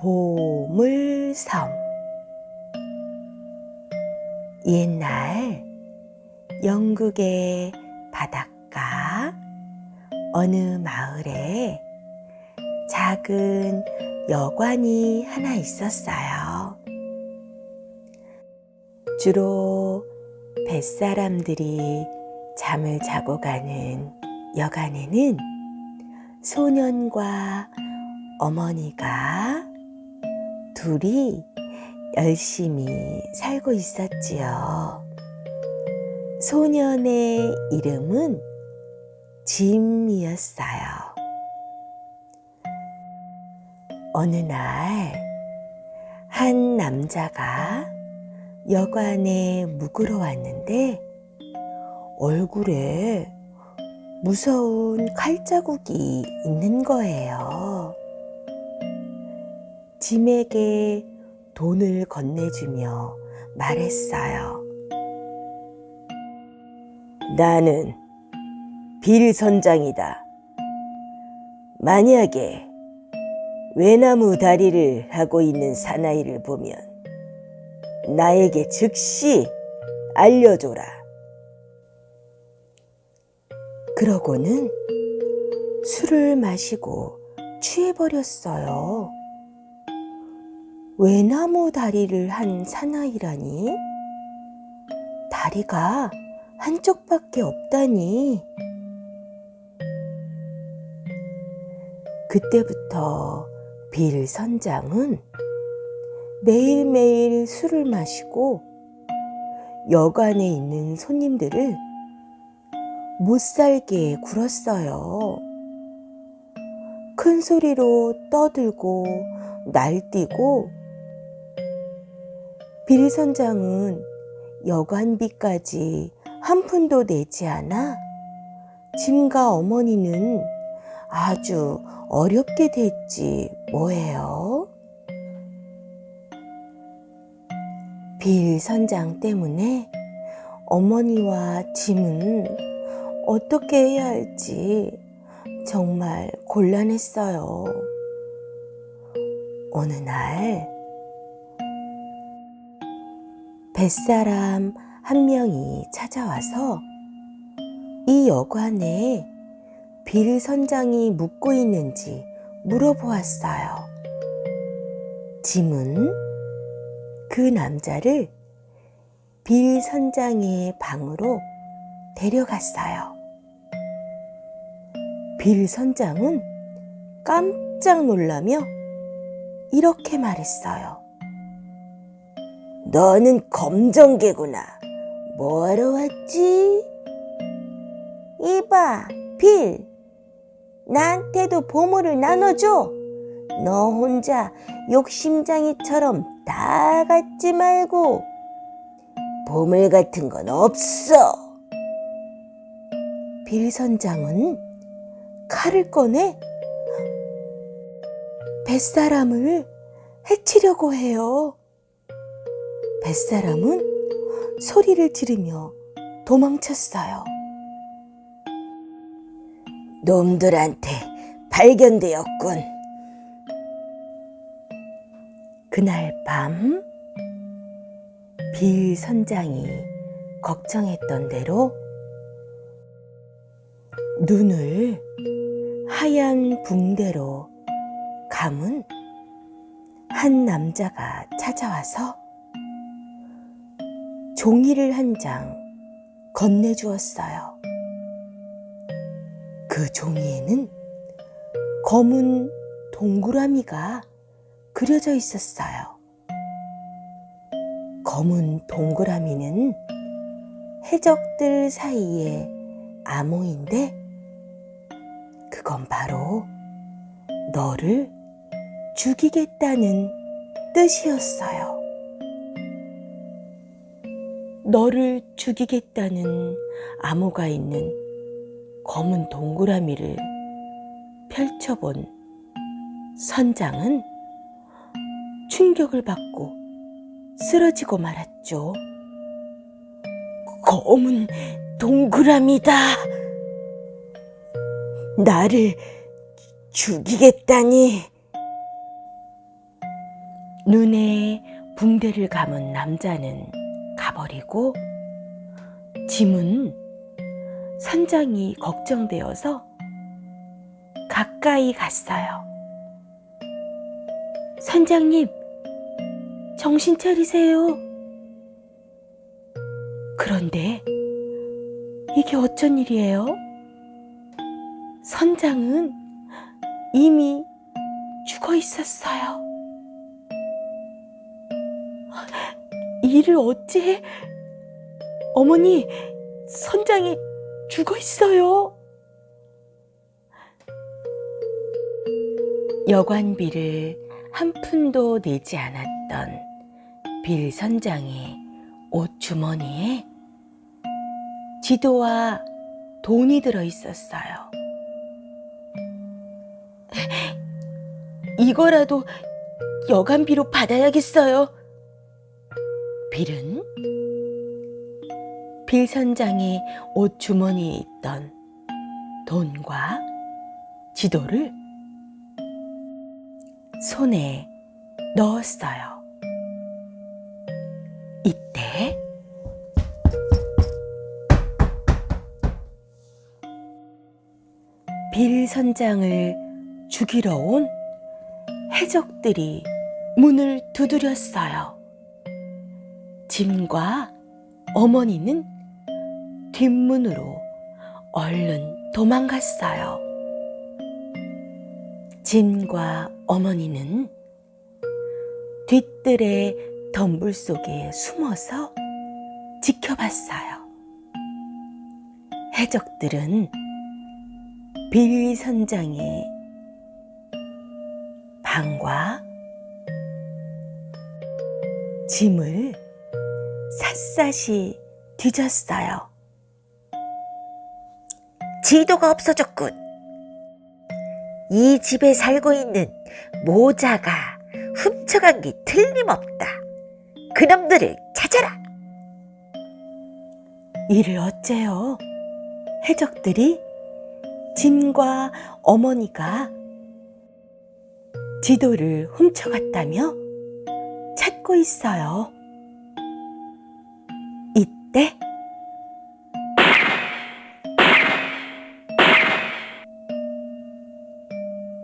보물섬. 옛날 영국의 바닷가 어느 마을에 작은 여관이 하나 있었어요. 주로 뱃사람들이 잠을 자고 가는 여관에는 소년과 어머니가 둘이 열심히 살고 있었지요. 소년의 이름은 짐이었어요. 어느 날 한 남자가 여관에 묵으러 왔는데 얼굴에 무서운 칼자국이 있는 거예요. 짐에게 돈을 건네주며 말했어요. 나는 빌 선장이다. 만약에 외나무 다리를 하고 있는 사나이를 보면 나에게 즉시 알려줘라. 그러고는 술을 마시고 취해버렸어요. 외나무 다리를 한 사나이라니? 다리가 한쪽밖에 없다니. 그때부터 빌 선장은 매일매일 술을 마시고 여관에 있는 손님들을 못살게 굴었어요. 큰 소리로 떠들고 날뛰고 빌 선장은 여관비까지 한 푼도 내지 않아 짐과 어머니는 아주 어렵게 됐지 뭐예요. 빌 선장 때문에 어머니와 짐은 어떻게 해야 할지 정말 곤란했어요. 어느 날 뱃사람 한 명이 찾아와서 이 여관에 빌 선장이 묵고 있는지 물어보았어요. 짐은 그 남자를 빌 선장의 방으로 데려갔어요. 빌 선장은 깜짝 놀라며 이렇게 말했어요. 너는 검정개구나. 뭐하러 왔지? 이봐, 빌. 나한테도 보물을 나눠줘. 너 혼자 욕심장이처럼 다 갖지 말고. 보물 같은 건 없어. 빌 선장은 칼을 꺼내 뱃사람을 해치려고 해요. 뱃사람은 소리를 지르며 도망쳤어요. 놈들한테 발견되었군. 그날 밤 빌 선장이 걱정했던 대로 눈을 하얀 붕대로 감은 한 남자가 찾아와서 종이를 한 장 건네주었어요. 그 종이에는 검은 동그라미가 그려져 있었어요. 검은 동그라미는 해적들 사이의 암호인데 그건 바로 너를 죽이겠다는 뜻이었어요. 너를 죽이겠다는 암호가 있는 검은 동그라미를 펼쳐본 선장은 충격을 받고 쓰러지고 말았죠. 검은 동그라미다. 나를 죽이겠다니. 눈에 붕대를 감은 남자는 가버리고 짐은 선장이 걱정되어서 가까이 갔어요. 선장님, 정신 차리세요. 그런데 이게 어쩐 일이에요? 선장은 이미 죽어 있었어요. 이를 어찌해? 어머니, 선장이 죽어 있어요. 여관비를 한 푼도 내지 않았던 빌 선장의 옷 주머니에 지도와 돈이 들어 있었어요. 이거라도 여관비로 받아야겠어요. 빌은 빌 선장의 옷 주머니에 있던 돈과 지도를 손에 넣었어요. 이때 빌 선장을 죽이러 온 해적들이 문을 두드렸어요. 짐과 어머니는 뒷문으로 얼른 도망갔어요. 짐과 어머니는 뒷뜰의 덤불 속에 숨어서 지켜봤어요. 해적들은 빌 선장의 방과 짐을 샅샅이 뒤졌어요. 지도가 없어졌군. 이 집에 살고 있는 모자가 훔쳐간 게 틀림없다. 그놈들을 찾아라. 이를 어째요? 해적들이 짐과 어머니가 지도를 훔쳐갔다며 찾고 있어요. 이때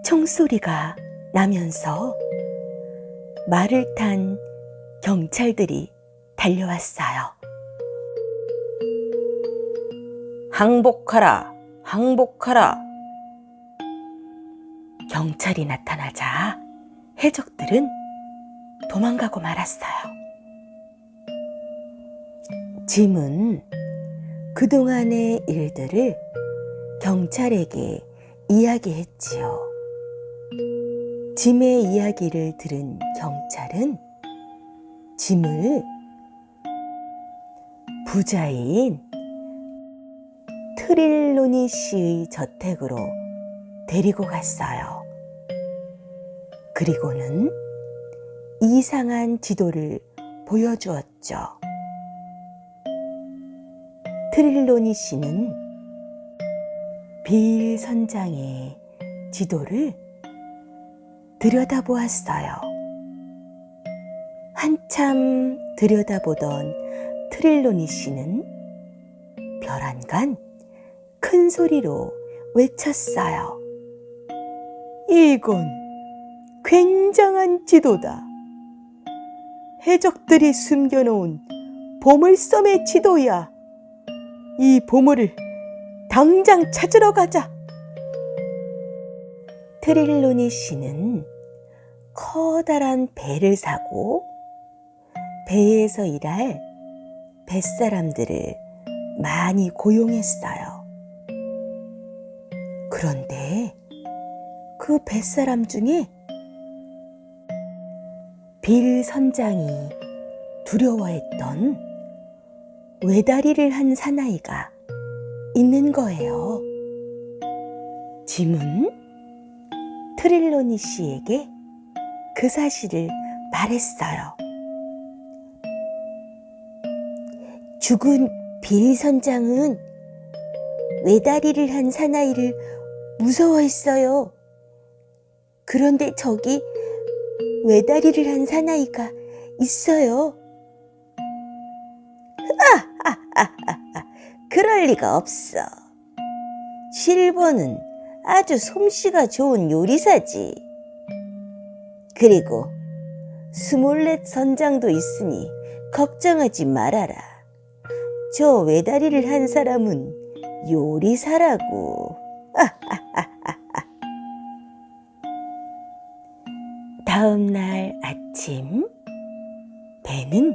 총소리가 나면서 말을 탄 경찰들이 달려왔어요. 항복하라, 항복하라. 경찰이 나타나자 해적들은 도망가고 말았어요. 짐은 그동안의 일들을 경찰에게 이야기했지요. 짐의 이야기를 들은 경찰은 짐을 부자인 트릴로니 씨의 저택으로 데리고 갔어요. 그리고는 이상한 지도를 보여주었죠. 트릴로니 씨는 빌 선장의 지도를 들여다보았어요. 한참 들여다보던 트릴로니 씨는 벼랑간 큰 소리로 외쳤어요. 이건 굉장한 지도다. 해적들이 숨겨놓은 보물섬의 지도야. 이 보물을 당장 찾으러 가자. 트릴로니 씨는 커다란 배를 사고 배에서 일할 뱃사람들을 많이 고용했어요. 그런데 그 뱃사람 중에 빌 선장이 두려워했던 외다리를 한 사나이가 있는 거예요. 짐은 트릴로니 씨에게 그 사실을 말했어요. 죽은 빌 선장은 외다리를 한 사나이를 무서워했어요. 그런데 저기 외다리를 한 사나이가 있어요. 그럴 리가 없어. 실버는 아주 솜씨가 좋은 요리사지. 그리고 24 선장도 있으니 걱정하지 말아라. 저 외다리를 한 사람은 요리사라고. 다음 날 아침, 배는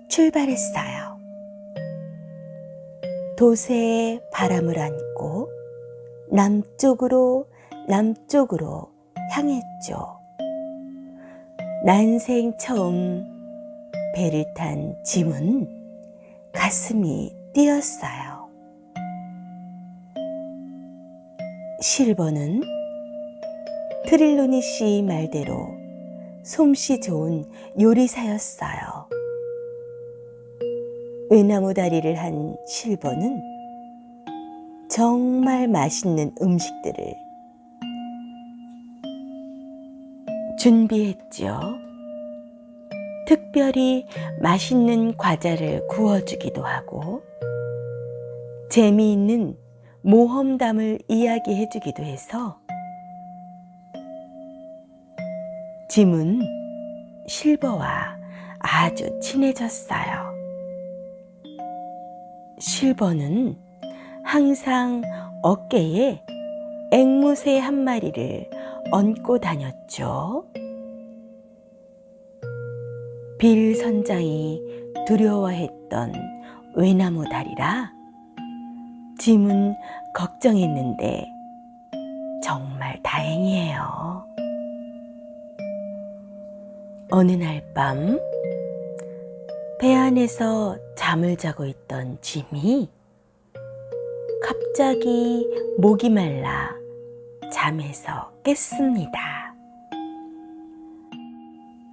출발했어요. 돛에 바람을 안고 남쪽으로 향했죠. 난생 처음 배를 탄 짐은 가슴이 뛰었어요. 실버는 트릴로니 씨 말대로 솜씨 좋은 요리사였어요. 외나무 다리를 한 실버는 정말 맛있는 음식들을 준비했죠. 특별히 맛있는 과자를 구워주기도 하고 재미있는 모험담을 이야기해주기도 해서 짐은 실버와 아주 친해졌어요. 실버는 항상 어깨에 앵무새 한 마리를 얹고 다녔죠. 빌 선장이 두려워했던 외나무 다리라 짐은 걱정했는데 정말 다행이에요. 어느 날 밤 배 안에서 잠을 자고 있던 짐이 갑자기 목이 말라 잠에서 깼습니다.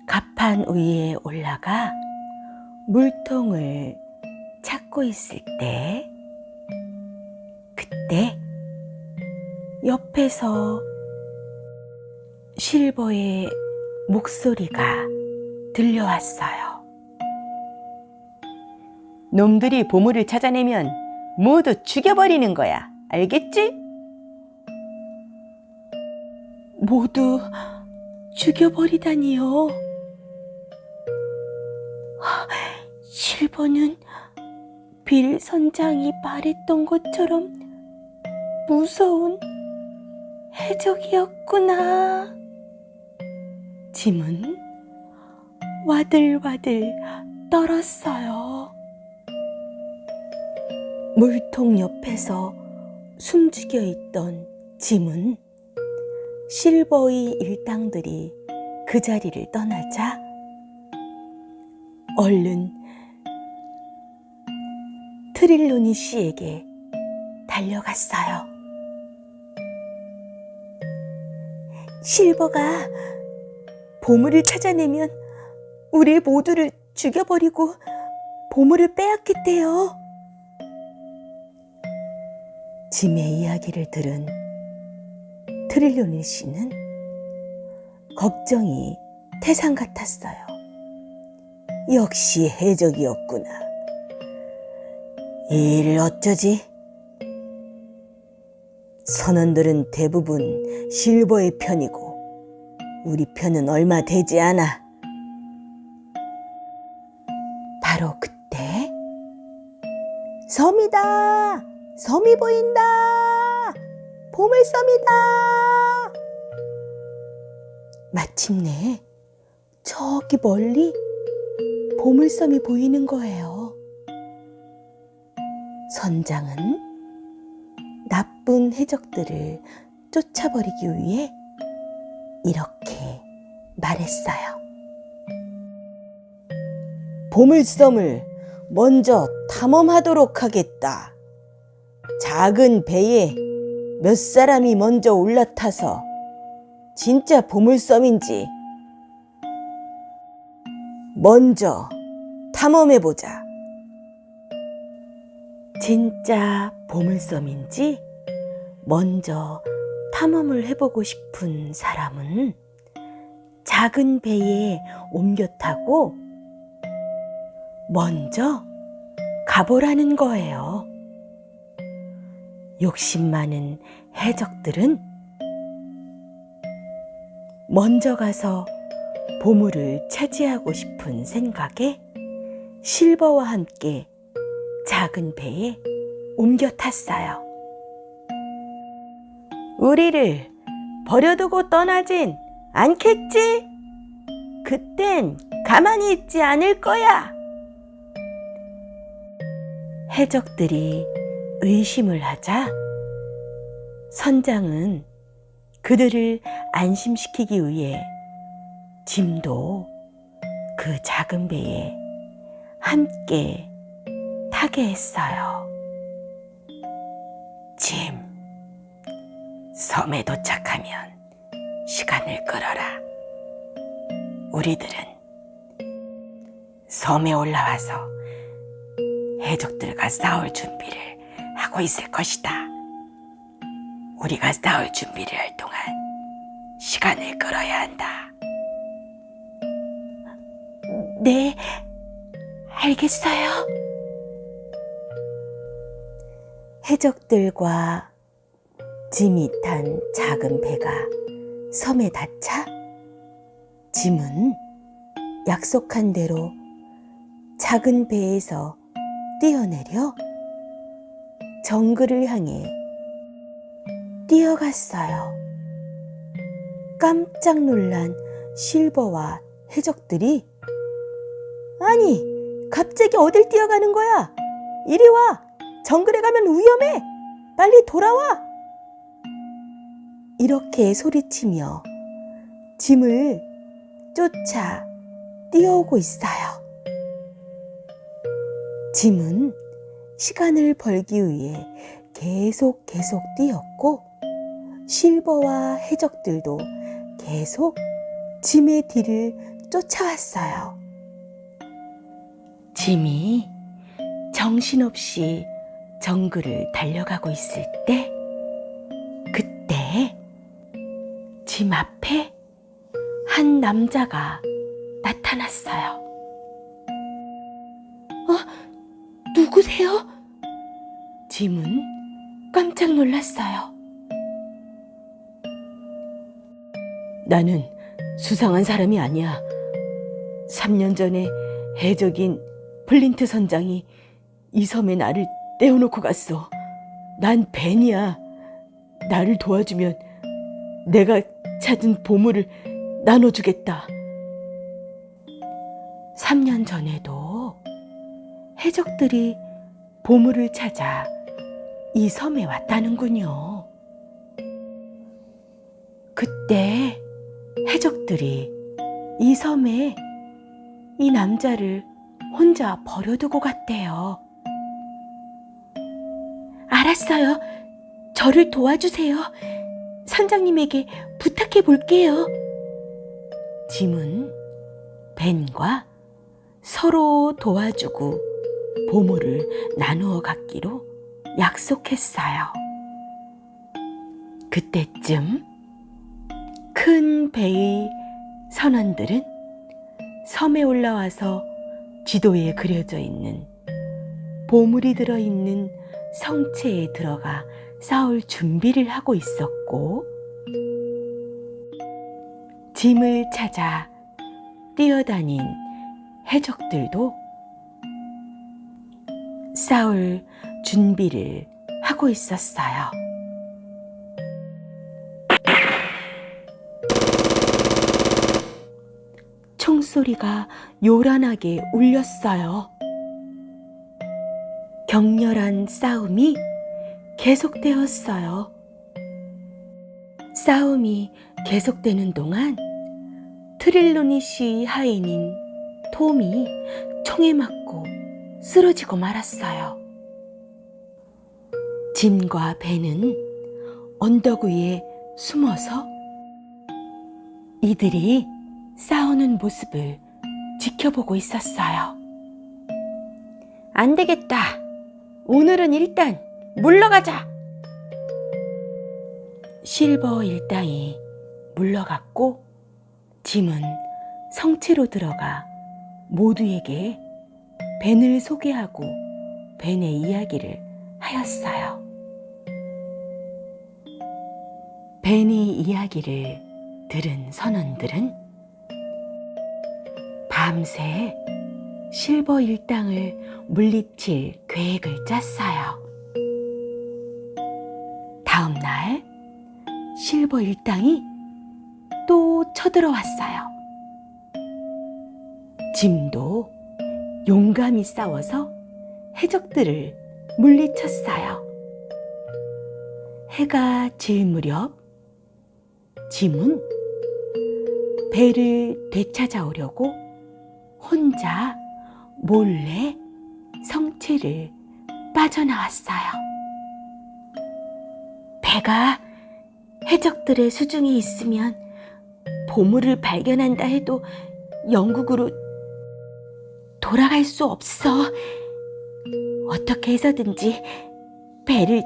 갑판 위에 올라가 물통을 찾고 있을 때 그때 옆에서 실버의 목소리가 들려왔어요. 놈들이 보물을 찾아내면 모두 죽여버리는 거야. 알겠지? 모두 죽여버리다니요. 실버는 빌 선장이 말했던 것처럼 무서운 해적이었구나. 짐은 와들와들 떨었어요. 물통 옆에서 숨죽여 있던 짐은 실버의 일당들이 그 자리를 떠나자 얼른 트릴로니 씨에게 달려갔어요. 실버가 보물을 찾아내면 우리 모두를 죽여버리고 보물을 빼앗겠대요. 짐의 이야기를 들은 트릴로니 씨는 걱정이 태산 같았어요. 역시 해적이었구나. 이 일을 어쩌지? 선원들은 대부분 실버의 편이고 우리 편은 얼마 되지 않아. 바로 그때 섬이다! 섬이 보인다! 보물섬이다! 마침내 저기 멀리 보물섬이 보이는 거예요. 선장은 나쁜 해적들을 쫓아버리기 위해 이렇게 말했어요. 보물섬을 먼저 탐험하도록 하겠다. 작은 배에 몇 사람이 먼저 올라타서 진짜 보물섬인지 먼저 탐험해보자. 진짜 보물섬인지 먼저 탐험을 해보고 싶은 사람은 작은 배에 옮겨 타고 먼저 가보라는 거예요. 욕심 많은 해적들은 먼저 가서 보물을 차지하고 싶은 생각에 실버와 함께 작은 배에 옮겨 탔어요. 우리를 버려두고 떠나진 않겠지? 그땐 가만히 있지 않을 거야. 해적들이 의심을 하자 선장은 그들을 안심시키기 위해 짐도 그 작은 배에 함께 타게 했어요. 짐, 섬에 도착하면 시간을 끌어라. 우리들은 섬에 올라와서 해적들과 싸울 준비를 하고 있을 것이다. 우리가 싸울 준비를 할 동안 시간을 끌어야 한다. 네, 알겠어요. 해적들과 짐이 탄 작은 배가 섬에 닿자 짐은 약속한 대로 작은 배에서 뛰어내려 정글을 향해 뛰어갔어요. 깜짝 놀란 실버와 해적들이 아니, 갑자기 어딜 뛰어가는 거야? 이리 와! 정글에 가면 위험해! 빨리 돌아와! 이렇게 소리치며 짐을 쫓아 뛰어오고 있어요. 짐은 시간을 벌기 위해 계속 뛰었고 실버와 해적들도 계속 짐의 뒤를 쫓아왔어요. 짐이 정신없이 정글을 달려가고 있을 때 그때 짐 앞에 한 남자가 나타났어요. 누구세요? 짐은 깜짝 놀랐어요. 나는 수상한 사람이 아니야. 3년 전에 해적인 플린트 선장이 이 섬에 나를 떼어놓고 갔어. 난 벤이야. 나를 도와주면 내가 찾은 보물을 나눠주겠다. 3년 전에도 해적들이 보물을 찾아 이 섬에 왔다는군요. 그때 해적들이 이 섬에 이 남자를 혼자 버려두고 갔대요. 알았어요. 저를 도와주세요. 선장님에게 부탁해 볼게요. 짐은 벤과 서로 도와주고 보물을 나누어 갖기로 약속했어요. 그때쯤 큰 배의 선원들은 섬에 올라와서 지도에 그려져 있는 보물이 들어있는 성체에 들어가 싸울 준비를 하고 있었고 짐을 찾아 뛰어다닌 해적들도 싸울 준비를 하고 있었어요. 총소리가 요란하게 울렸어요. 격렬한 싸움이 계속되었어요. 싸움이 계속되는 동안 트릴로니시 하인인 톰이 총에 맞고 쓰러지고 말았어요. 짐과 벤은 언덕 위에 숨어서 이들이 싸우는 모습을 지켜보고 있었어요. 안 되겠다. 오늘은 일단 물러가자. 실버 일당이 물러갔고 짐은 성체로 들어가 모두에게 벤을 소개하고 벤의 이야기를 하였어요. 벤의 이야기를 들은 선원들은 밤새 실버 일당을 물리칠 계획을 짰어요. 다음 날 실버 일당이 또 쳐들어왔어요. 짐도 용감히 싸워서 해적들을 물리쳤어요. 해가 질 무렵 짐은 배를 되찾아오려고 혼자 몰래 성체를 빠져나왔어요. 배가 해적들의 수중에 있으면 보물을 발견한다 해도 영국으로 돌아갈 수 없어. 어떻게 해서든지 배를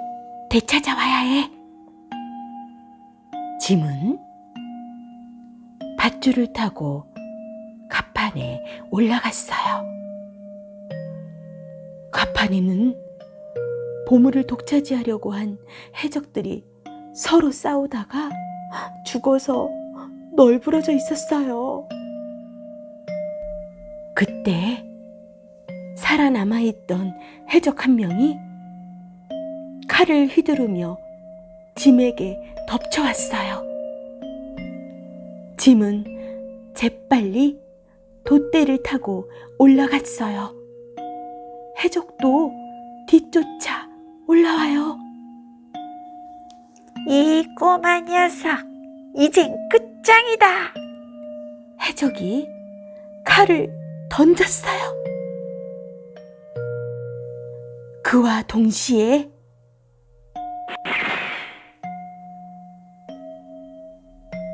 되찾아와야 해. 짐은 밧줄을 타고 갑판에 올라갔어요. 갑판에는 보물을 독차지하려고 한 해적들이 서로 싸우다가 죽어서 널브러져 있었어요. 그때 살아남아있던 해적 한 명이 칼을 휘두르며 짐에게 덮쳐왔어요. 짐은 재빨리 돛대를 타고 올라갔어요. 해적도 뒤쫓아 올라와요. 이 꼬마 녀석, 이젠 끝장이다. 해적이 칼을 던졌어요. 그와 동시에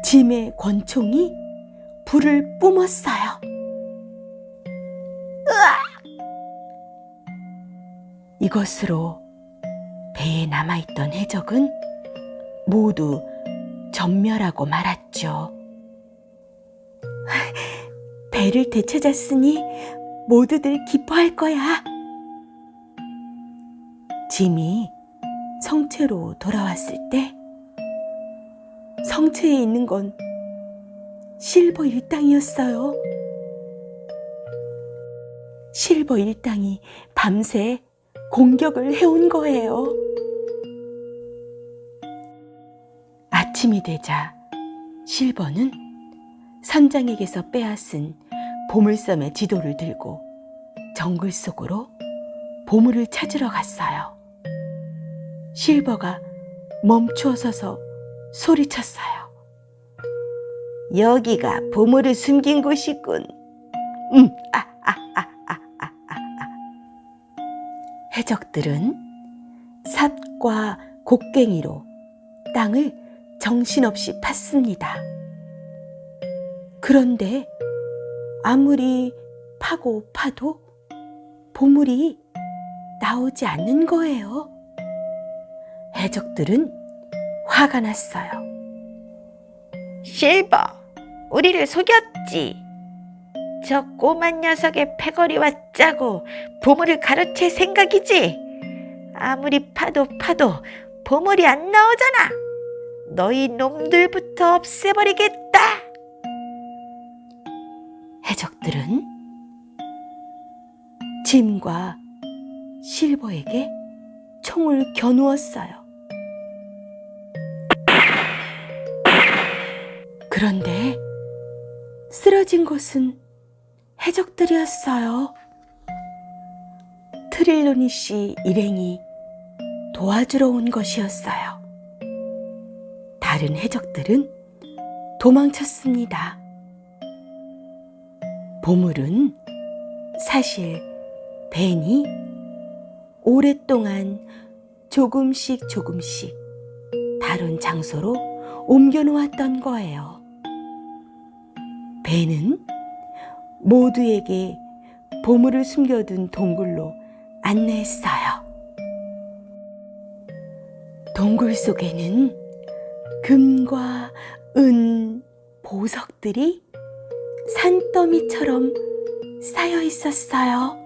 짐의 권총이 불을 뿜었어요. 이것으로 배에 남아있던 해적은 모두 전멸하고 말았죠. 배를 되찾았으니 모두들 기뻐할 거야. 짐이 성체로 돌아왔을 때 성체에 있는 건 실버 일당이었어요. 실버 일당이 밤새 공격을 해온 거예요. 아침이 되자 실버는 선장에게서 빼앗은 보물섬의 지도를 들고 정글 속으로 보물을 찾으러 갔어요. 실버가 멈추어 서서 소리쳤어요. 여기가 보물을 숨긴 곳이군. 해적들은 삽과 곡괭이로 땅을 정신없이 팠습니다. 그런데 아무리 파고 파도 보물이 나오지 않는 거예요. 해적들은 화가 났어요. 실버, 우리를 속였지. 저 꼬마 녀석의 패거리와 짜고 보물을 가로챌 생각이지. 아무리 파도 보물이 안 나오잖아. 너희 놈들부터 없애버리겠다. 해적들은 짐과 실버에게 총을 겨누었어요. 그런데 쓰러진 것은 해적들이었어요. 트릴로니씨 일행이 도와주러 온 것이었어요. 다른 해적들은 도망쳤습니다. 보물은 사실 벤이 오랫동안 조금씩 다른 장소로 옮겨놓았던 거예요. 벤은 모두에게 보물을 숨겨둔 동굴로 안내했어요. 동굴 속에는 금과 은, 보석들이 산더미처럼 쌓여 있었어요.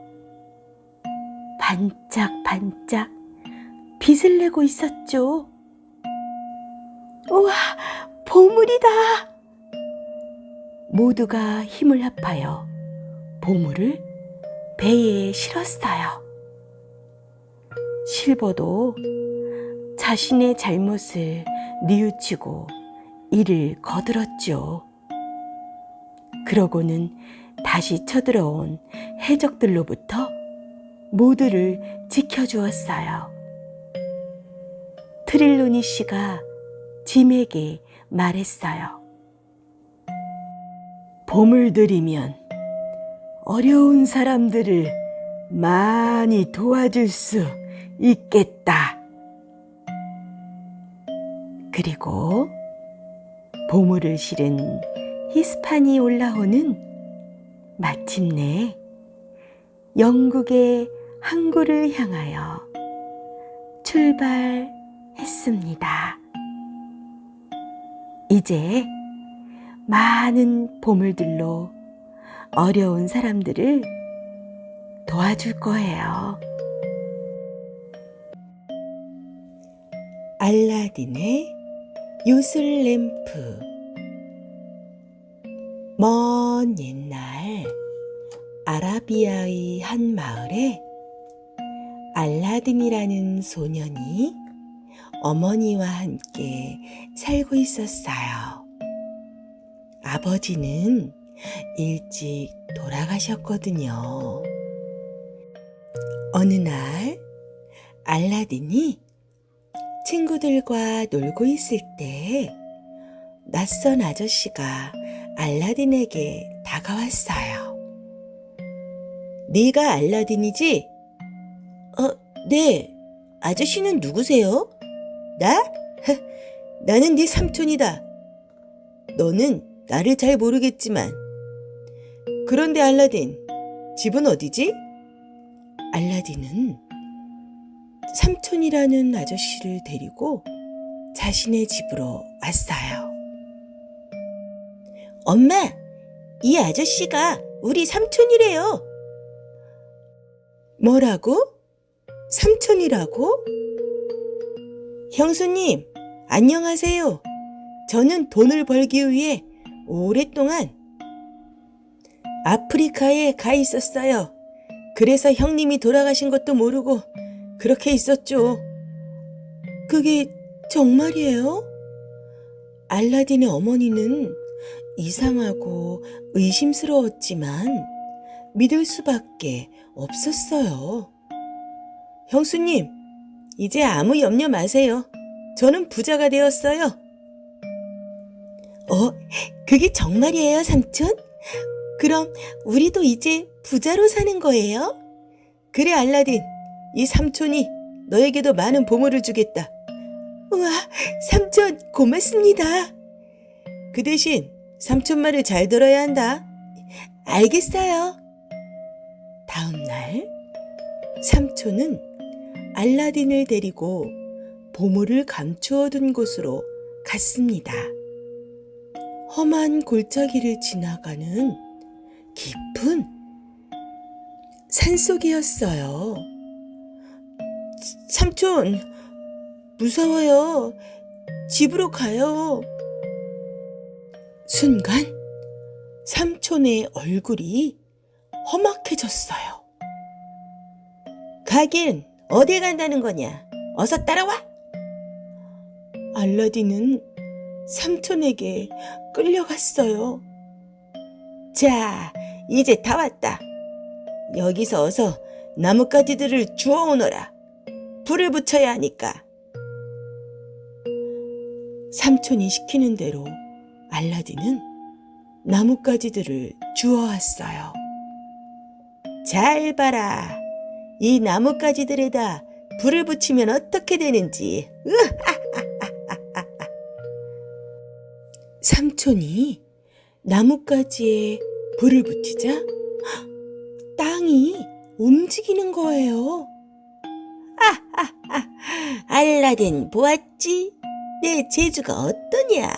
반짝반짝 빛을 내고 있었죠. 우와, 보물이다! 모두가 힘을 합하여 보물을 배에 실었어요. 실버도 자신의 잘못을 뉘우치고 이를 거들었죠. 그러고는 다시 쳐들어온 해적들로부터 모두를 지켜주었어요. 트릴로니 씨가 짐에게 말했어요. 보물들이면 어려운 사람들을 많이 도와줄 수 있겠다. 그리고 보물을 실은 히스파니올라호는 마침내 영국의 항구를 향하여 출발했습니다. 이제 많은 보물들로 어려운 사람들을 도와줄 거예요. 알라딘의 요술램프. 먼 옛날 아라비아의 한 마을에 알라딘이라는 소년이 어머니와 함께 살고 있었어요. 아버지는 일찍 돌아가셨거든요. 어느 날 알라딘이 친구들과 놀고 있을 때 낯선 아저씨가 알라딘에게 다가왔어요. 네가 알라딘이지? 네. 아저씨는 누구세요? 나? 나는 네 삼촌이다. 너는 나를 잘 모르겠지만. 그런데 알라딘, 집은 어디지? 알라딘은 삼촌이라는 아저씨를 데리고 자신의 집으로 왔어요. 엄마, 이 아저씨가 우리 삼촌이래요. 뭐라고? 삼촌이라고? 형수님, 안녕하세요. 저는 돈을 벌기 위해 오랫동안 아프리카에 가 있었어요. 그래서 형님이 돌아가신 것도 모르고 그렇게 있었죠. 그게 정말이에요? 알라딘의 어머니는 이상하고 의심스러웠지만 믿을 수밖에 없었어요. 형수님, 이제 아무 염려 마세요. 저는 부자가 되었어요. 그게 정말이에요, 삼촌? 그럼 우리도 이제 부자로 사는 거예요? 그래, 알라딘. 이 삼촌이 너에게도 많은 보물을 주겠다. 우와, 삼촌 고맙습니다. 그 대신 삼촌 말을 잘 들어야 한다. 알겠어요. 다음 날 삼촌은 알라딘을 데리고 보물을 감추어둔 곳으로 갔습니다. 험한 골짜기를 지나가는 깊은 산속이었어요. 삼촌, 무서워요. 집으로 가요. 순간 삼촌의 얼굴이 험악해졌어요. 가긴 어디 간다는 거냐? 어서 따라와. 알라딘은 삼촌에게 끌려갔어요. 자, 이제 다 왔다. 여기서 어서 나뭇가지들을 주워오너라. 불을 붙여야 하니까. 삼촌이 시키는 대로 알라딘은 나뭇가지들을 주워왔어요. 잘 봐라. 이 나뭇가지들에다 불을 붙이면 어떻게 되는지. 삼촌이 나뭇가지에 불을 붙이자 땅이 움직이는 거예요. 알라딘 보았지? 내 재주가 어떠냐?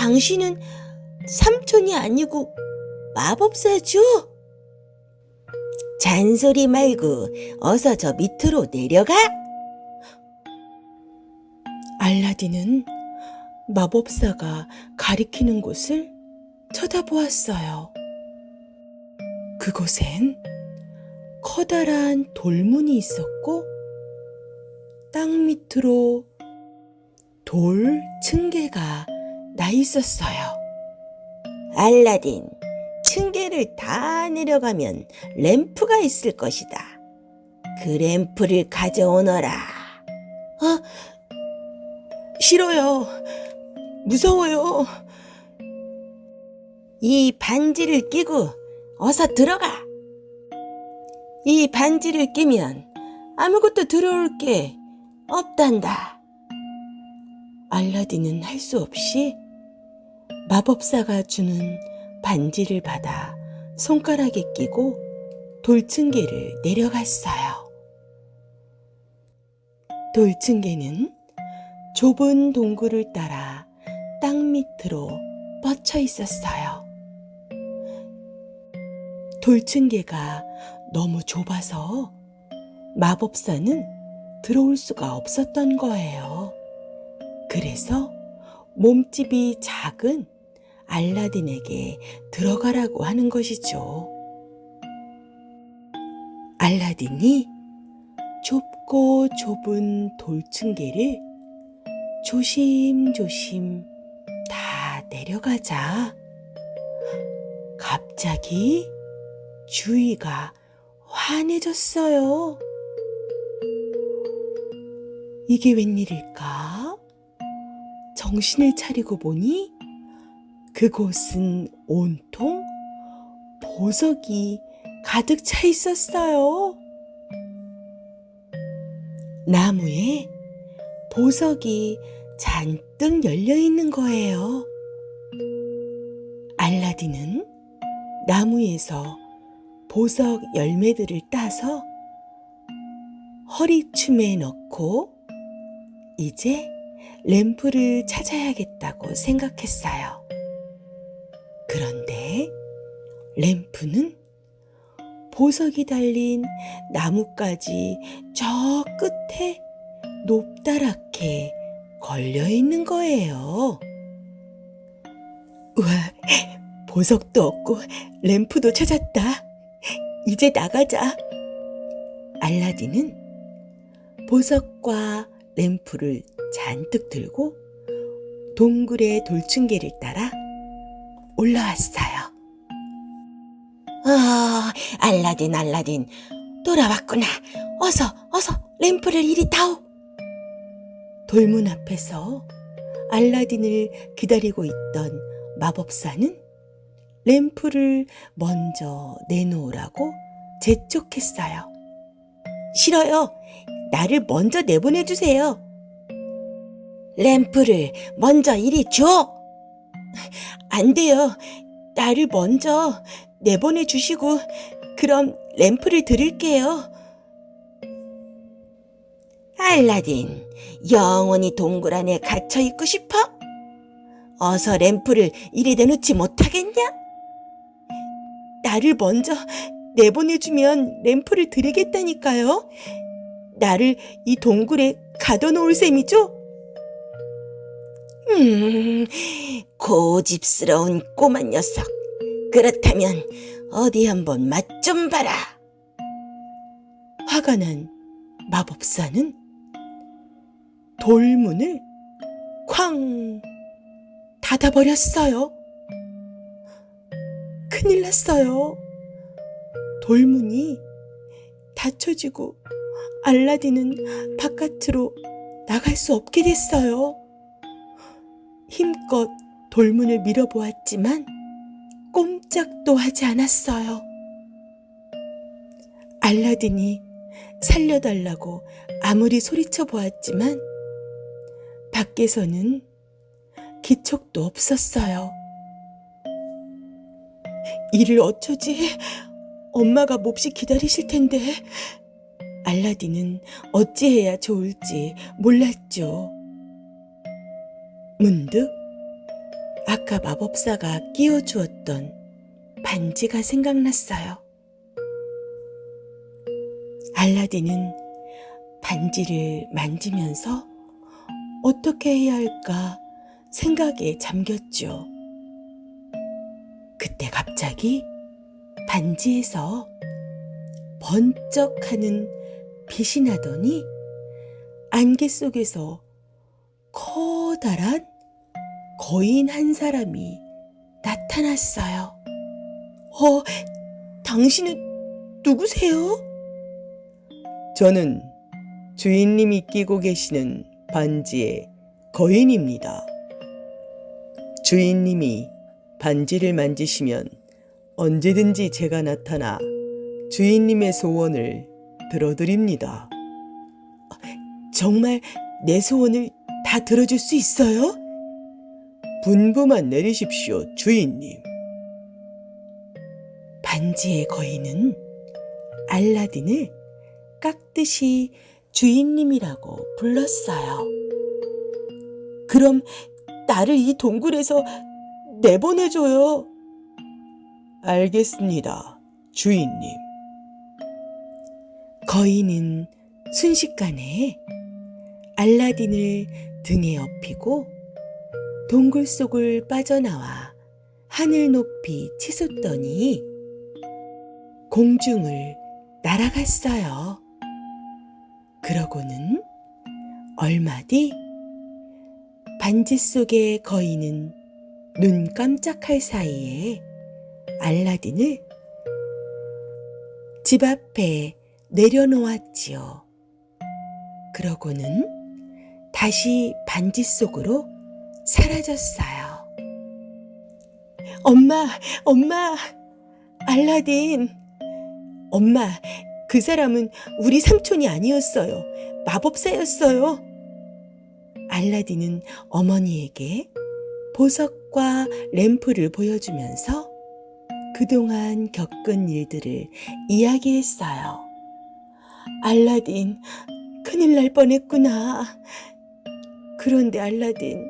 당신은 삼촌이 아니고 마법사죠? 잔소리 말고 어서 저 밑으로 내려가. 알라딘은 마법사가 가리키는 곳을 쳐다보았어요. 그곳엔 커다란 돌문이 있었고 땅 밑으로 돌 층계가 나 있었어요. 알라딘, 층계를 다 내려가면 램프가 있을 것이다. 그 램프를 가져오너라. 싫어요. 무서워요. 이 반지를 끼고 어서 들어가. 이 반지를 끼면 아무것도 들어올 게 없단다. 알라딘은 할 수 없이 마법사가 주는 반지를 받아 손가락에 끼고 돌층계를 내려갔어요. 돌층계는 좁은 동굴을 따라 땅 밑으로 뻗쳐 있었어요. 돌층계가 너무 좁아서 마법사는 들어올 수가 없었던 거예요. 그래서 몸집이 작은 알라딘에게 들어가라고 하는 것이죠. 알라딘이 좁고 좁은 돌층계를 조심조심 다 내려가자 갑자기 주위가 환해졌어요. 이게 웬일일까? 정신을 차리고 보니 그곳은 온통 보석이 가득 차 있었어요. 나무에 보석이 잔뜩 열려 있는 거예요. 알라딘은 나무에서 보석 열매들을 따서 허리춤에 넣고 이제 램프를 찾아야겠다고 생각했어요. 그런데 램프는 보석이 달린 나뭇가지 저 끝에 높다랗게 걸려 있는 거예요. 우와, 보석도 없고 램프도 찾았다. 이제 나가자. 알라딘은 보석과 램프를 잔뜩 들고 동굴의 돌층계를 따라 올라왔어요. 알라딘, 돌아왔구나. 어서 램프를 이리 다오. 돌문 앞에서 알라딘을 기다리고 있던 마법사는 램프를 먼저 내놓으라고 재촉했어요. 싫어요. 나를 먼저 내보내주세요. 램프를 먼저 이리 줘. 안 돼요. 나를 먼저 내보내주시고 그럼 램프를 드릴게요. 알라딘, 영원히 동굴 안에 갇혀있고 싶어? 어서 램프를 이리 내놓지 못하겠냐? 나를 먼저 내보내주면 램프를 드리겠다니까요. 나를 이 동굴에 가둬놓을 셈이죠? 고집스러운 꼬마 녀석. 그렇다면 어디 한번 맛 좀 봐라. 화가 난 마법사는 돌문을 쾅 닫아버렸어요. 큰일 났어요. 돌문이 닫혀지고 알라딘은 바깥으로 나갈 수 없게 됐어요. 힘껏 돌문을 밀어보았지만 꼼짝도 하지 않았어요. 알라딘이 살려달라고 아무리 소리쳐 보았지만 밖에서는 기척도 없었어요. 이를 어쩌지? 엄마가 몹시 기다리실 텐데. 알라딘은 어찌해야 좋을지 몰랐죠. 문득 아까 마법사가 끼워주었던 반지가 생각났어요. 알라딘은 반지를 만지면서 어떻게 해야 할까 생각에 잠겼죠. 그때 갑자기 반지에서 번쩍하는 빛이 나더니 안개 속에서 커다란 거인 한 사람이 나타났어요. 당신은 누구세요? 저는 주인님이 끼고 계시는 반지의 거인입니다. 주인님이 반지를 만지시면 언제든지 제가 나타나 주인님의 소원을 들어드립니다. 정말 내 소원을 다 들어줄 수 있어요? 분부만 내리십시오, 주인님. 반지의 거인은 알라딘을 깍듯이 주인님이라고 불렀어요. 그럼 나를 이 동굴에서 내보내줘요. 알겠습니다, 주인님. 거인은 순식간에 알라딘을 등에 업히고 동굴 속을 빠져나와 하늘 높이 치솟더니 공중을 날아갔어요. 그러고는 얼마 뒤 반지 속의 거인은 눈 깜짝할 사이에 알라딘을 집 앞에 내려놓았지요. 그러고는 다시 반지 속으로 사라졌어요. 엄마, 알라딘. 엄마, 그 사람은 우리 삼촌이 아니었어요. 마법사였어요. 알라딘은 어머니에게 보석과 램프를 보여주면서 그동안 겪은 일들을 이야기했어요. 알라딘, 큰일 날 뻔했구나. 그런데 알라딘,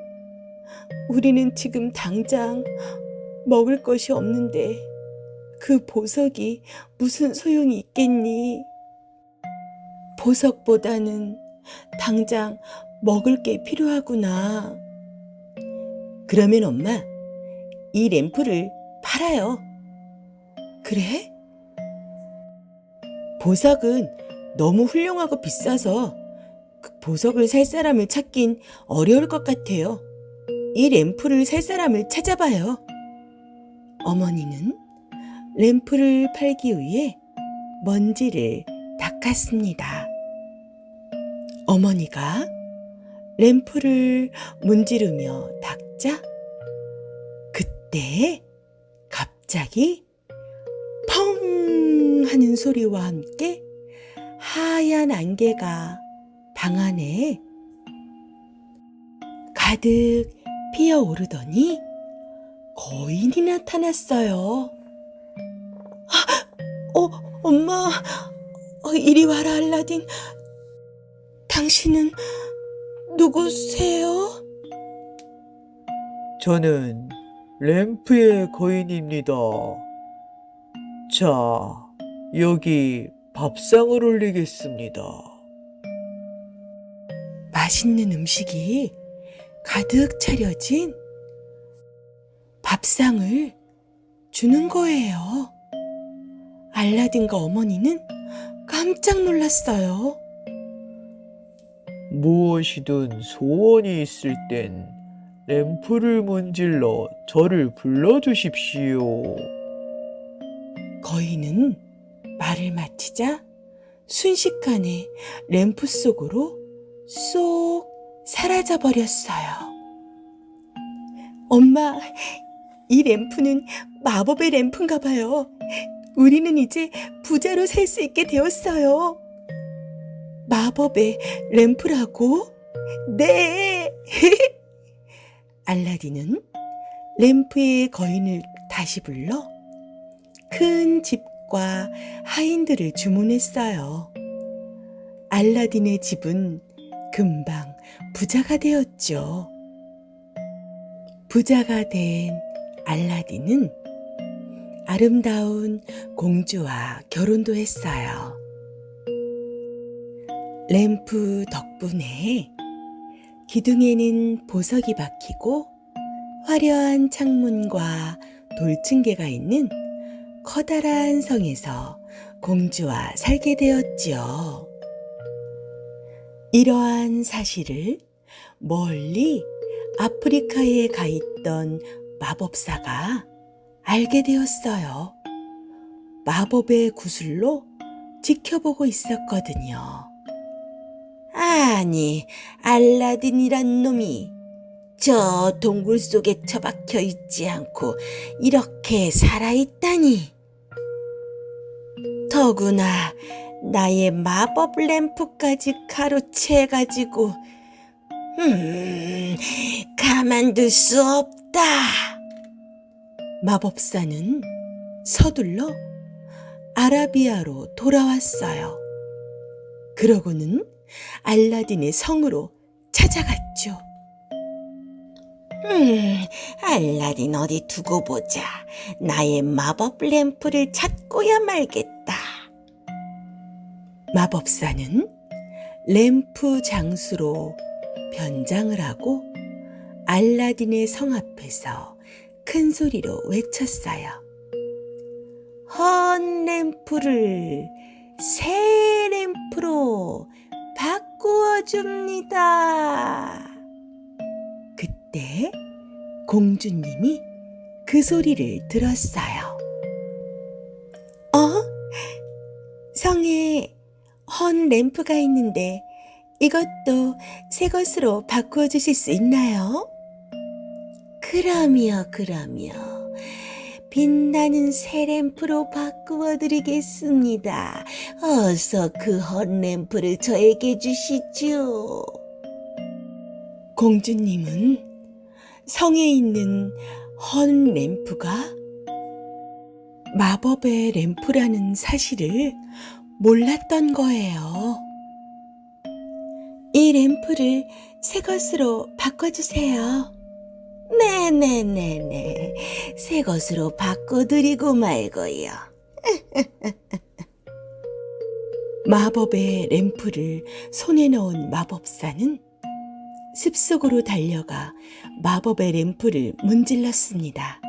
우리는 지금 당장 먹을 것이 없는데 그 보석이 무슨 소용이 있겠니? 보석보다는 당장 먹을 게 필요하구나. 그러면 엄마, 이 램프를 팔아요. 그래? 보석은 너무 훌륭하고 비싸서 그 보석을 살 사람을 찾긴 어려울 것 같아요. 이 램프를 살 사람을 찾아봐요. 어머니는 램프를 팔기 위해 먼지를 닦았습니다. 어머니가 램프를 문지르며 닦자 그때 갑자기 펑 하는 소리와 함께 하얀 안개가 방 안에 가득 피어오르더니 거인이 나타났어요. 엄마, 이리 와라, 알라딘. 당신은 누구세요? 저는 램프의 거인입니다. 자, 여기 밥상을 올리겠습니다. 맛있는 음식이 가득 차려진 밥상을 주는 거예요. 알라딘과 어머니는 깜짝 놀랐어요. 무엇이든 소원이 있을 땐 램프를 문질러 저를 불러주십시오. 거인은 말을 마치자 순식간에 램프 속으로 쏙 사라져 버렸어요. 엄마, 이 램프는 마법의 램프인가 봐요. 우리는 이제 부자로 살 수 있게 되었어요. 마법의 램프라고? 네! 알라딘은 램프의 거인을 다시 불러 큰 집과 하인들을 주문했어요. 알라딘의 집은 금방 부자가 되었죠. 부자가 된 알라딘은 아름다운 공주와 결혼도 했어요. 램프 덕분에 기둥에는 보석이 박히고 화려한 창문과 돌층계가 있는 커다란 성에서 공주와 살게 되었지요. 이러한 사실을 멀리 아프리카에 가 있던 마법사가 알게 되었어요. 마법의 구슬로 지켜보고 있었거든요. 아니, 알라딘이란 놈이 저 동굴 속에 처박혀 있지 않고 이렇게 살아있다니. 더구나 나의 마법 램프까지 가로채가지고 가만둘 수 없다. 마법사는 서둘러 아라비아로 돌아왔어요. 그러고는 알라딘의 성으로 찾아갔죠. 알라딘 어디 두고 보자. 나의 마법 램프를 찾고야 말겠다. 마법사는 램프 장수로 변장을 하고 알라딘의 성 앞에서 큰 소리로 외쳤어요. 헌 램프를 새 램프로 바꾸어 줍니다. 그때 공주님이 그 소리를 들었어요. 성에 헌 램프가 있는데 이것도 새 것으로 바꾸어 주실 수 있나요? 그럼요. 빛나는 새 램프로 바꾸어 드리겠습니다. 어서 그 헌 램프를 저에게 주시죠. 공주님은 성에 있는 헌 램프가 마법의 램프라는 사실을 몰랐던 거예요. 이 램프를 새 것으로 바꿔주세요. 네네네네. 새 것으로 바꿔드리고 말고요. 마법의 램프를 손에 넣은 마법사는 숲속으로 달려가 마법의 램프를 문질렀습니다.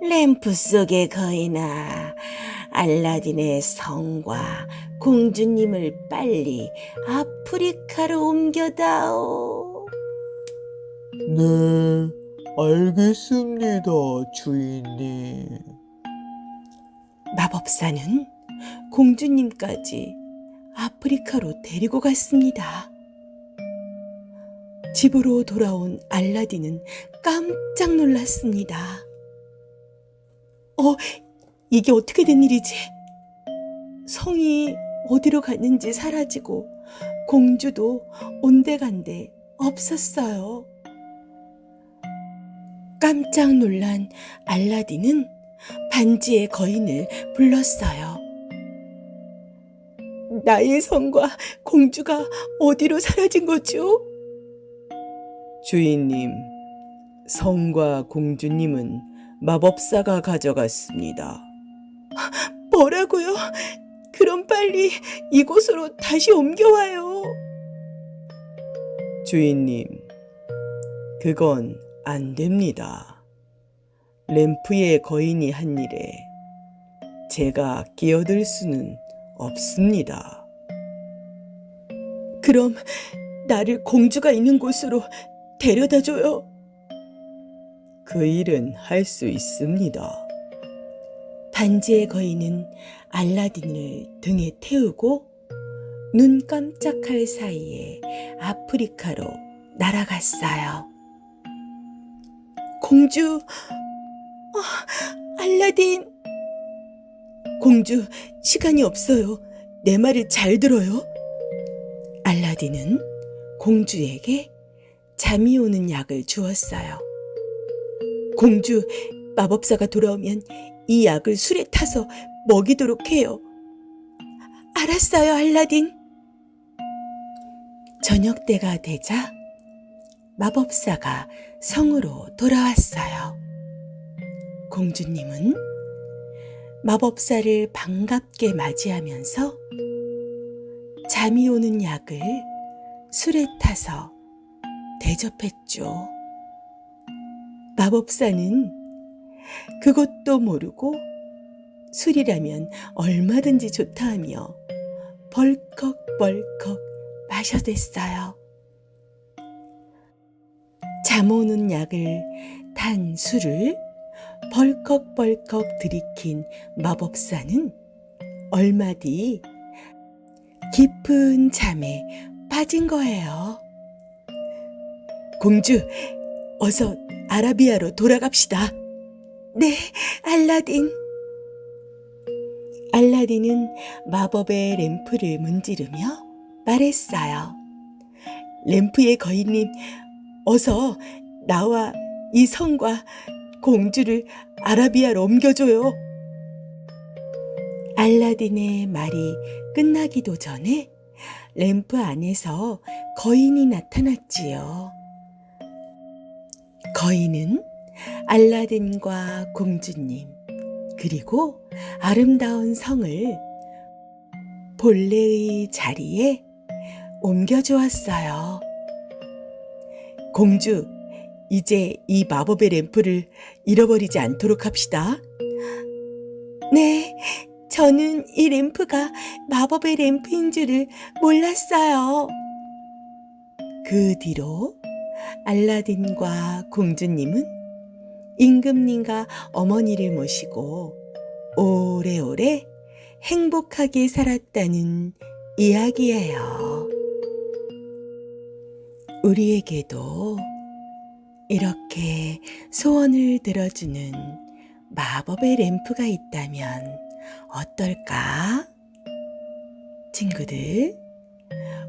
램프 속의 거인아, 알라딘의 성과 공주님을 빨리 아프리카로 옮겨다오. 네, 알겠습니다, 주인님. 마법사는 공주님까지 아프리카로 데리고 갔습니다. 집으로 돌아온 알라딘은 깜짝 놀랐습니다. 이게 어떻게 된 일이지? 성이 어디로 갔는지 사라지고 공주도 온데간데 없었어요. 깜짝 놀란 알라딘은 반지의 거인을 불렀어요. 나의 성과 공주가 어디로 사라진 거죠? 주인님, 성과 공주님은 마법사가 가져갔습니다. 뭐라고요? 그럼 빨리 이곳으로 다시 옮겨와요. 주인님, 그건 안 됩니다. 램프의 거인이 한 일에 제가 끼어들 수는 없습니다. 그럼 나를 공주가 있는 곳으로 데려다줘요. 그 일은 할 수 있습니다. 반지의 거인은 알라딘을 등에 태우고 눈 깜짝할 사이에 아프리카로 날아갔어요. 공주, 알라딘. 공주, 시간이 없어요. 내 말을 잘 들어요. 알라딘은 공주에게 잠이 오는 약을 주었어요. 공주, 마법사가 돌아오면 이 약을 술에 타서 먹이도록 해요. 알았어요, 알라딘. 저녁 때가 되자 마법사가 성으로 돌아왔어요. 공주님은 마법사를 반갑게 맞이하면서 잠이 오는 약을 술에 타서 대접했죠. 마법사는 그것도 모르고 술이라면 얼마든지 좋다 하며 벌컥벌컥 마셔댔어요. 잠 오는 약을 탄 술을 벌컥벌컥 들이킨 마법사는 얼마 뒤 깊은 잠에 빠진 거예요. 공주, 어서 아라비아로 돌아갑시다. 네, 알라딘. 알라딘은 마법의 램프를 문지르며 말했어요. 램프의 거인님, 어서 나와 이 성과 공주를 아라비아로 옮겨줘요. 알라딘의 말이 끝나기도 전에 램프 안에서 거인이 나타났지요. 거인은 알라딘과 공주님, 그리고 아름다운 성을 본래의 자리에 옮겨주었어요. 공주, 이제 이 마법의 램프를 잃어버리지 않도록 합시다. 네, 저는 이 램프가 마법의 램프인 줄을 몰랐어요. 그 뒤로 알라딘과 공주님은 임금님과 어머니를 모시고 오래오래 행복하게 살았다는 이야기예요. 우리에게도 이렇게 소원을 들어주는 마법의 램프가 있다면 어떨까? 친구들,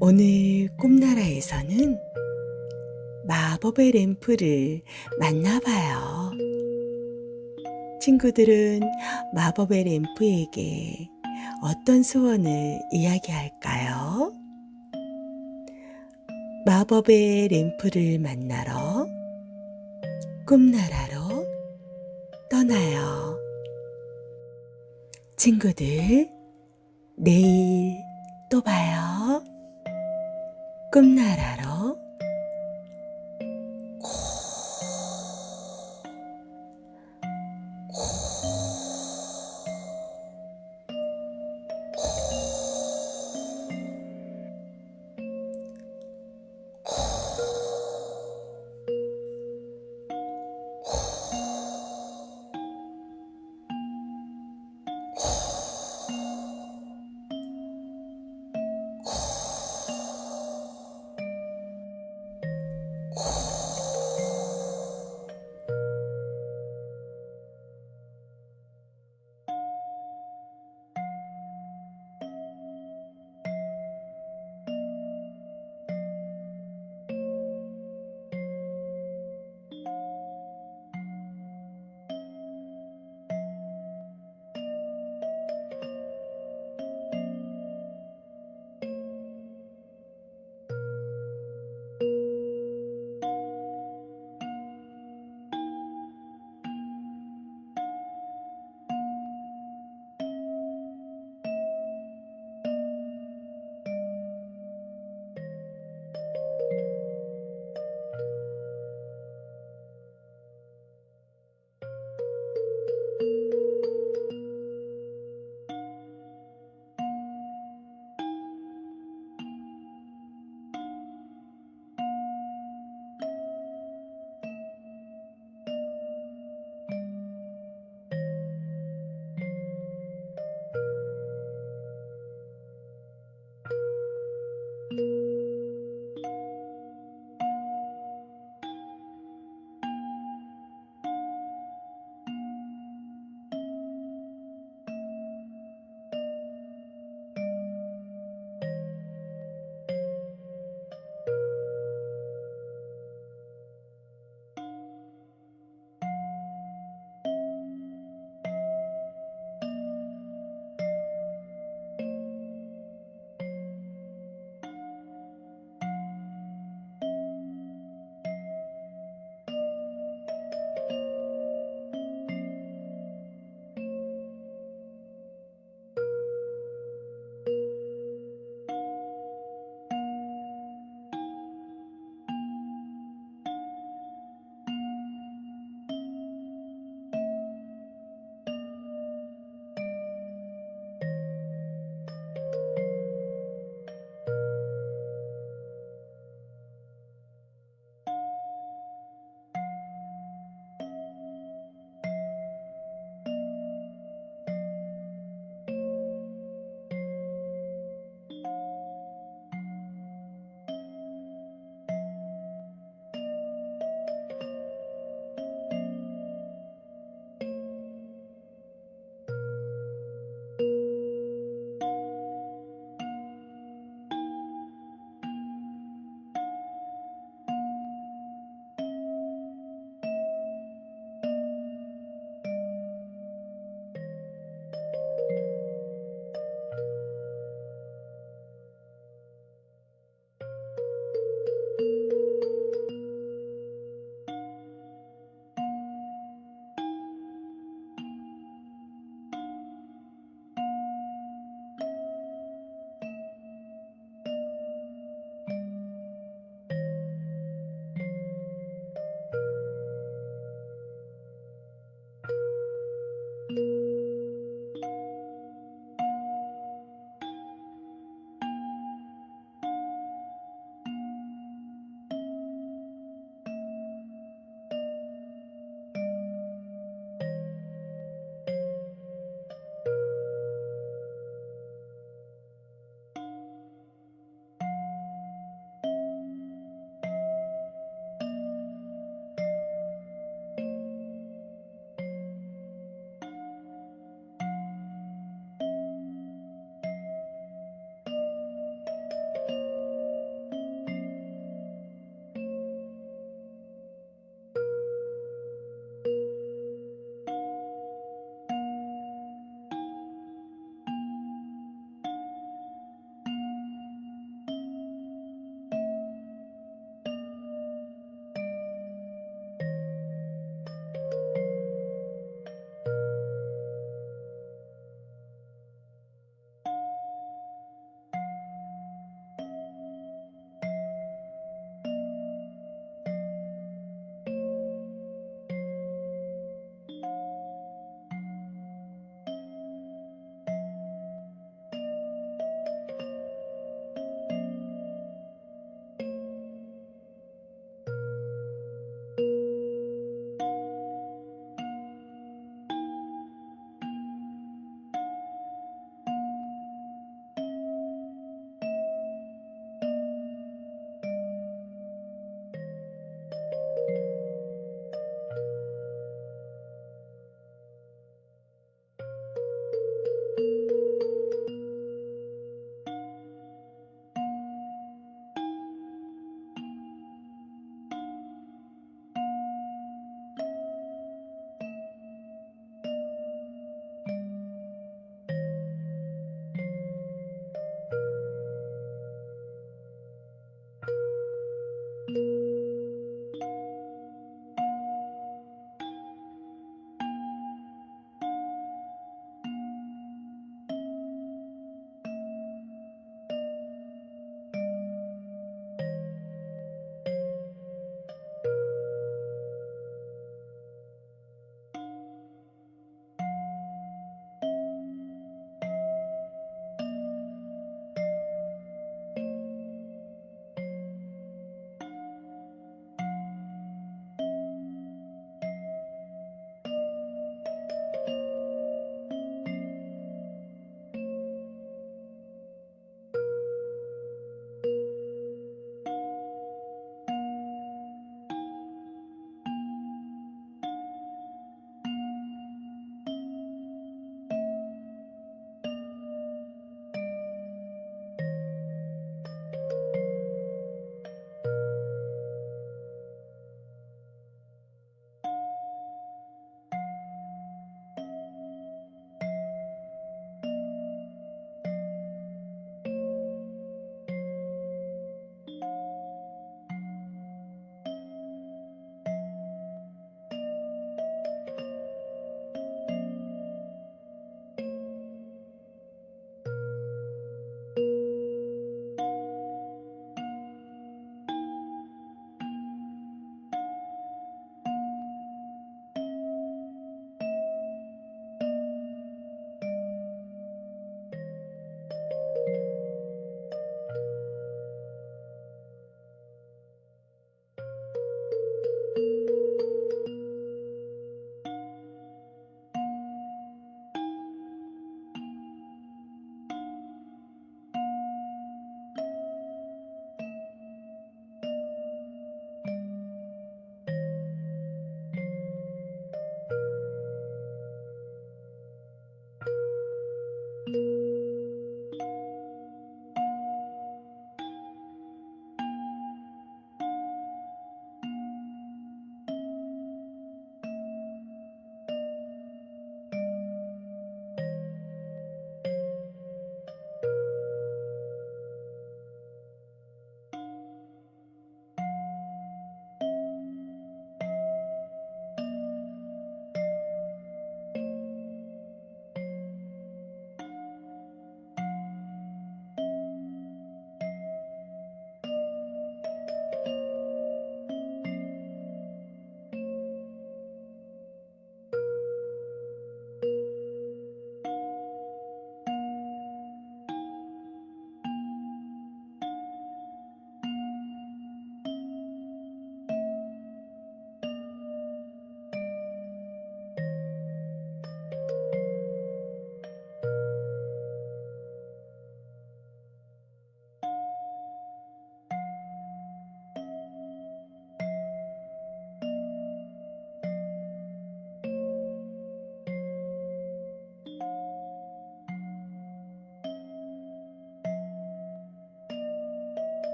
오늘 꿈나라에서는 마법의 램프를 만나봐요. 친구들은 마법의 램프에게 어떤 소원을 이야기할까요? 마법의 램프를 만나러 꿈나라로 떠나요. 친구들, 내일 또 봐요. 꿈나라로